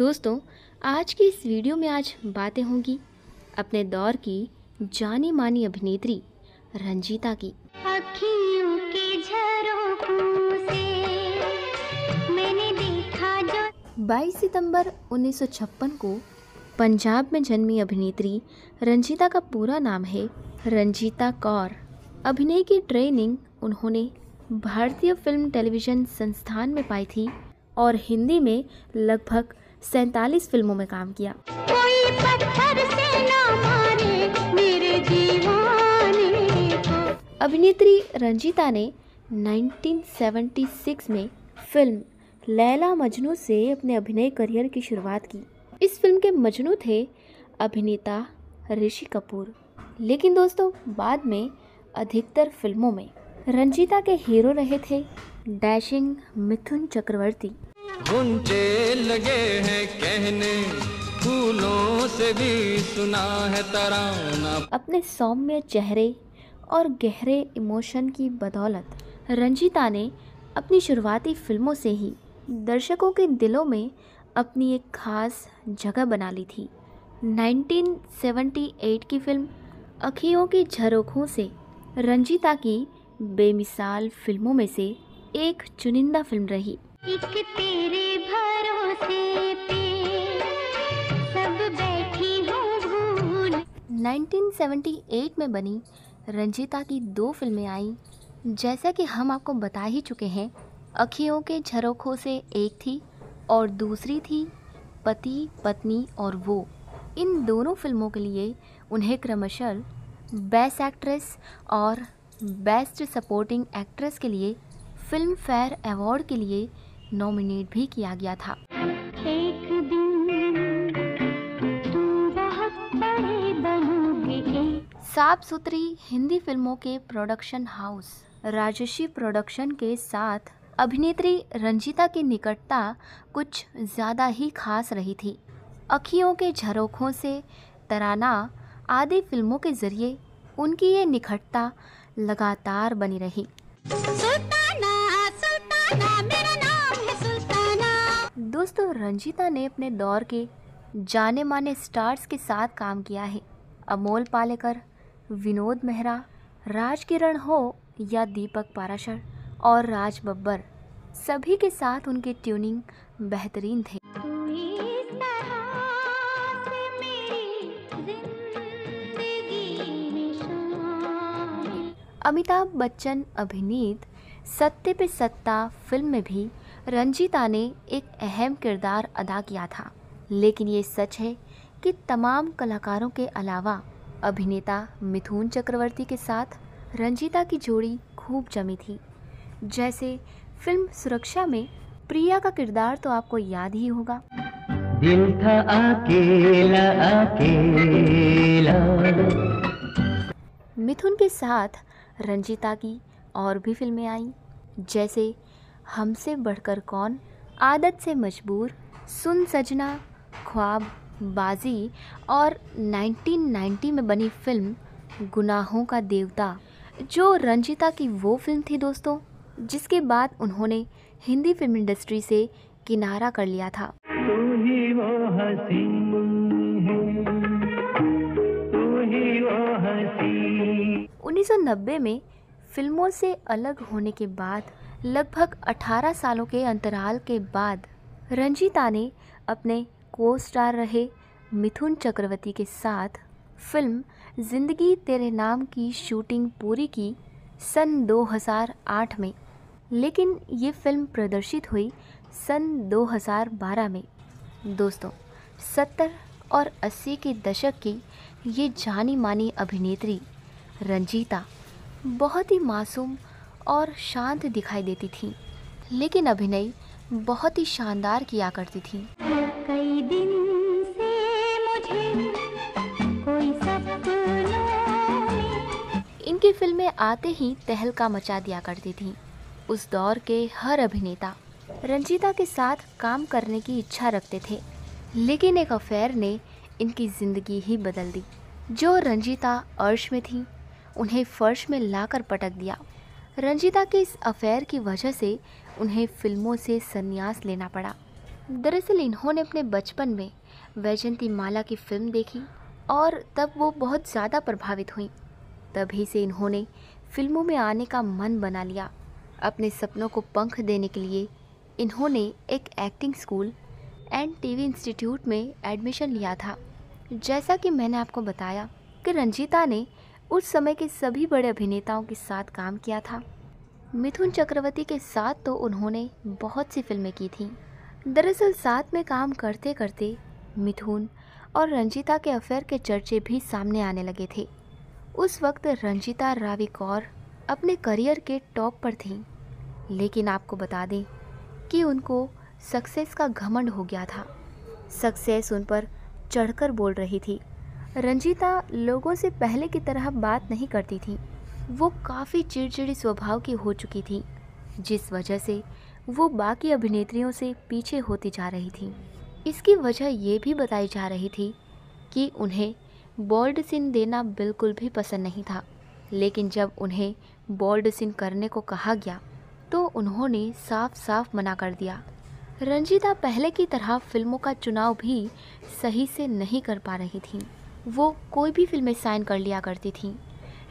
दोस्तों, आज की इस वीडियो में बातें होंगी अपने दौर की जानी मानी अभिनेत्री रंजीता की। अखियों के झरोखों से मैंने देखा जो 22 सितंबर 1956 को पंजाब में जन्मी अभिनेत्री रंजीता का पूरा नाम है रंजीता कौर। अभिनय की ट्रेनिंग उन्होंने भारतीय फिल्म टेलीविज़न संस्थान में पाई थी और हिंदी में लगभग 47 फिल्मों में काम किया। कोई पत्थर से ना मारे मेरे दीवाने को। अभिनेत्री रंजीता ने 1976 में फिल्म लैला मजनू से अपने अभिनय करियर की शुरुआत की। इस फिल्म के मजनू थे अभिनेता ऋषि कपूर, लेकिन दोस्तों बाद में अधिकतर फिल्मों में रंजीता के हीरो रहे थे डैशिंग मिथुन चक्रवर्ती। घुंटे लगे हैं कहने, फूलों से भी सुना है तराना। अपने सौम्य चेहरे और गहरे इमोशन की बदौलत रंजीता ने अपनी शुरुआती फिल्मों से ही दर्शकों के दिलों में अपनी एक खास जगह बना ली थी। 1978 की फिल्म अखियों की झरोखों से रंजीता की बेमिसाल फिल्मों में से एक चुनिंदा फिल्म रही। एक तेरे भरोसे पे सब बैठी हूँ भूल। 1978 में बनी रंजीता की दो फिल्में आईं, जैसा कि हम आपको बता ही चुके हैं। अखियों के झरोखों से एक थी और दूसरी थी पति पत्नी और वो। इन दोनों फिल्मों के लिए उन्हें क्रमशः बेस्ट एक्ट्रेस और बेस्ट सपोर्टिंग एक्ट्रेस के लिए फिल्म फेयर अवार्ड के लिए नॉमिनेट भी किया गया था। एक दिन तू बहुत बड़े बनोगे। साफ सुथरी हिंदी फिल्मों के प्रोडक्शन हाउस राजश्री प्रोडक्शन के साथ अभिनेत्री रंजीता की निकटता कुछ ज़्यादा ही खास रही थी। अखियों के झरोखों से, तराना आदि फिल्मों के जरिए उनकी ये निकटता लगातार बनी रही। सुल्ताना सुल्ताना मेरा नाम है सुल्ताना। दोस्तों, रंजीता ने अपने दौर के जाने माने स्टार्स के साथ काम किया है। अमोल पालेकर, विनोद मेहरा, राज किरण हो या दीपक पाराशर और राज बब्बर, सभी के साथ उनके ट्यूनिंग बेहतरीन थे। तू इस तरह से मेरी जिंदगी में शामिल। अमिताभ बच्चन अभिनीत सत्ते पे सत्ता फिल्म में भी रंजीता ने एक अहम किरदार अदा किया था। लेकिन ये सच है कि तमाम कलाकारों के अलावा अभिनेता मिथुन चक्रवर्ती के साथ रंजीता की जोड़ी खूब जमी थी। जैसे फिल्म सुरक्षा में प्रिया का किरदार तो आपको याद ही होगा। दिल था अकेला अकेला। मिथुन के साथ रंजीता की और भी फिल्में आईं, जैसे हमसे बढ़कर कौन, आदत से मजबूर, सुन सजना, ख्वाब, बाजी और 1990 में बनी फिल्म गुनाहों का देवता, जो रंजीता की वो फिल्म थी दोस्तों जिसके बाद उन्होंने हिंदी फिल्म इंडस्ट्री से किनारा कर लिया था। तू ही वो हंसी है, तू ही वो हंसी। 1990 में फिल्मों से अलग होने के बाद लगभग 18 सालों के अंतराल के बाद रंजीता ने अपने को स्टार रहे मिथुन चक्रवर्ती के साथ फिल्म जिंदगी तेरे नाम की शूटिंग पूरी की सन 2008 में। लेकिन ये फिल्म प्रदर्शित हुई सन 2012 में। दोस्तों, 70 और 80 के दशक की ये जानी मानी अभिनेत्री रंजीता बहुत ही मासूम और शांत दिखाई देती थी, लेकिन अभिनय बहुत ही शानदार किया करती थी। कई दिन से मुझे कोई सपनों में। इनकी फिल्में आते ही तहलका मचा दिया करती थीं। उस दौर के हर अभिनेता रंजीता के साथ काम करने की इच्छा रखते थे, लेकिन एक अफेयर ने इनकी ज़िंदगी ही बदल दी। जो रंजीता अर्श में थी, उन्हें फर्श में लाकर पटक दिया। रंजीता के इस अफेयर की वजह से उन्हें फिल्मों से संन्यास लेना पड़ा। दरअसल इन्होंने अपने बचपन में वैजयंती माला की फिल्म देखी और तब वो बहुत ज़्यादा प्रभावित हुई। तभी से इन्होंने फिल्मों में आने का मन बना लिया। अपने सपनों को पंख देने के लिए इन्होंने एक acting school and TV institute में एडमिशन लिया था। जैसा कि मैंने आपको बताया कि रंजीता ने उस समय के सभी बड़े अभिनेताओं के साथ काम किया था। मिथुन चक्रवर्ती के साथ तो उन्होंने बहुत सी फिल्में की थीं। दरअसल साथ में काम करते करते मिथुन और रंजीता के अफेयर के चर्चे भी सामने आने लगे थे। उस वक्त रंजीता रावी कौर अपने करियर के टॉप पर थीं, लेकिन आपको बता दें कि उनको सक्सेस का घमंड हो गया था। सक्सेस उन पर चढ़कर बोल रही थी। रंजीता लोगों से पहले की तरह बात नहीं करती थी। वो काफ़ी चिड़चिड़ी स्वभाव की हो चुकी थी, जिस वजह से वो बाकी अभिनेत्रियों से पीछे होती जा रही थी। इसकी वजह ये भी बताई जा रही थी कि उन्हें बोल्ड सीन देना बिल्कुल भी पसंद नहीं था, लेकिन जब उन्हें बोल्ड सीन करने को कहा गया तो उन्होंने साफ साफ मना कर दिया। रंजीता पहले की तरह फिल्मों का चुनाव भी सही से नहीं कर पा रही थी। वो कोई भी फिल्में साइन कर लिया करती थीं,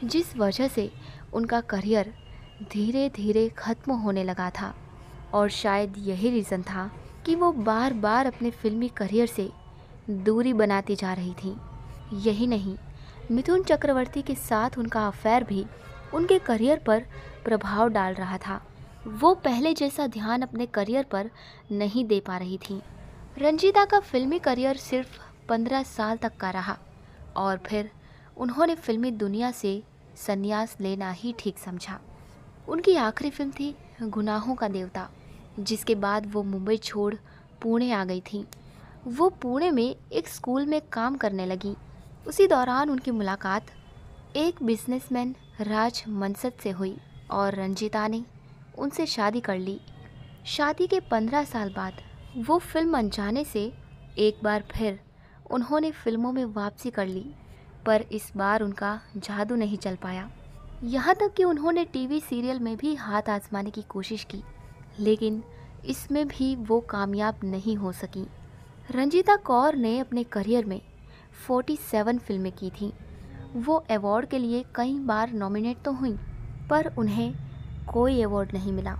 जिस वजह से उनका करियर धीरे धीरे ख़त्म होने लगा था। और शायद यही रीज़न था कि वो बार बार अपने फिल्मी करियर से दूरी बनाती जा रही थी। यही नहीं, मिथुन चक्रवर्ती के साथ उनका अफेयर भी उनके करियर पर प्रभाव डाल रहा था। वो पहले जैसा ध्यान अपने करियर पर नहीं दे पा रही थी। रंजीता का फिल्मी करियर सिर्फ 15 साल तक का रहा और फिर उन्होंने फिल्मी दुनिया से संन्यास लेना ही ठीक समझा। उनकी आखिरी फिल्म थी गुनाहों का देवता, जिसके बाद वो मुंबई छोड़ पुणे आ गई थी। वो पुणे में एक स्कूल में काम करने लगी। उसी दौरान उनकी मुलाकात एक बिजनेसमैन राज मनसद से हुई और रंजीता ने उनसे शादी कर ली। शादी के 15 साल बाद वो फिल्म अनजाने से एक बार फिर उन्होंने फिल्मों में वापसी कर ली, पर इस बार उनका जादू नहीं चल पाया। यहाँ तक कि उन्होंने टीवी सीरियल में भी हाथ आजमाने की कोशिश की, लेकिन इसमें भी वो कामयाब नहीं हो सकी। रंजीता कौर ने अपने करियर में 47 फिल्में की थीं। वो अवार्ड के लिए कई बार नॉमिनेट तो हुई, पर उन्हें कोई अवार्ड नहीं मिला।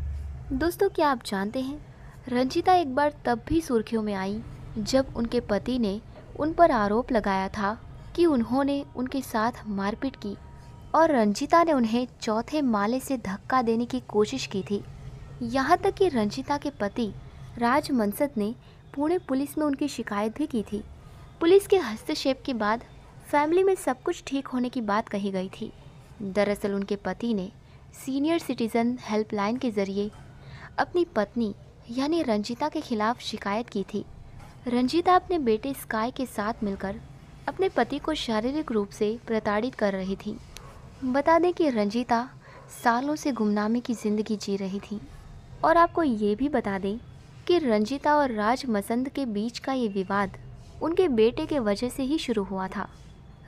दोस्तों, क्या आप जानते हैं, रंजीता एक बार तब भी सुर्खियों में आई जब उनके पति ने उन पर आरोप लगाया था कि उन्होंने उनके साथ मारपीट की और रंजीता ने उन्हें चौथे माले से धक्का देने की कोशिश की थी। यहाँ तक कि रंजीता के पति राज मनसद ने पुणे पुलिस में उनकी शिकायत भी की थी। पुलिस के हस्तक्षेप के बाद फैमिली में सब कुछ ठीक होने की बात कही गई थी। दरअसल उनके पति ने सीनियर सिटीज़न हेल्पलाइन के ज़रिए अपनी पत्नी यानी रंजीता के खिलाफ शिकायत की थी। रंजीता अपने बेटे स्काई के साथ मिलकर अपने पति को शारीरिक रूप से प्रताड़ित कर रही थी। बता दें कि रंजीता सालों से गुमनामी की ज़िंदगी जी रही थी। और आपको ये भी बता दें कि रंजीता और राज मसंद के बीच का ये विवाद उनके बेटे के वजह से ही शुरू हुआ था।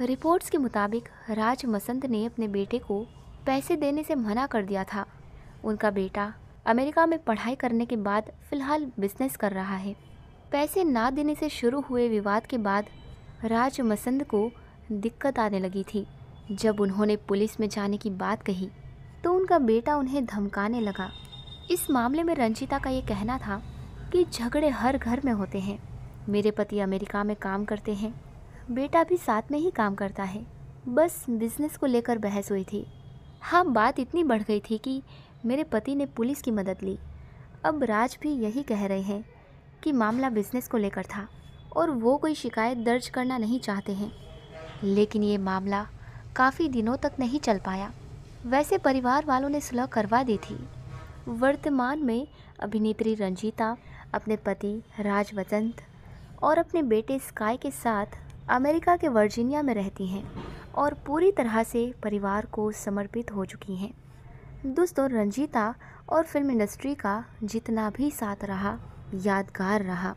रिपोर्ट्स के मुताबिक राज मसंद ने अपने बेटे को पैसे देने से मना कर दिया था। उनका बेटा अमेरिका में पढ़ाई करने के बाद फ़िलहाल बिजनेस कर रहा है। पैसे ना देने से शुरू हुए विवाद के बाद राज मसंद को दिक्कत आने लगी थी। जब उन्होंने पुलिस में जाने की बात कही तो उनका बेटा उन्हें धमकाने लगा। इस मामले में रंजीता का ये कहना था कि झगड़े हर घर में होते हैं। मेरे पति अमेरिका में काम करते हैं, बेटा भी साथ में ही काम करता है, बस बिजनेस को लेकर बहस हुई थी। हाँ, बात इतनी बढ़ गई थी कि मेरे पति ने पुलिस की मदद ली। अब राज भी यही कह रहे हैं कि मामला बिजनेस को लेकर था और वो कोई शिकायत दर्ज करना नहीं चाहते हैं। लेकिन ये मामला काफ़ी दिनों तक नहीं चल पाया। वैसे परिवार वालों ने सुलह करवा दी थी। वर्तमान में अभिनेत्री रंजीता अपने पति राज वसंत और अपने बेटे स्काई के साथ अमेरिका के वर्जीनिया में रहती हैं और पूरी तरह से परिवार को समर्पित हो चुकी हैं। दोस्तों, रंजीता और फिल्म इंडस्ट्री का जितना भी साथ रहा यादगार रहा।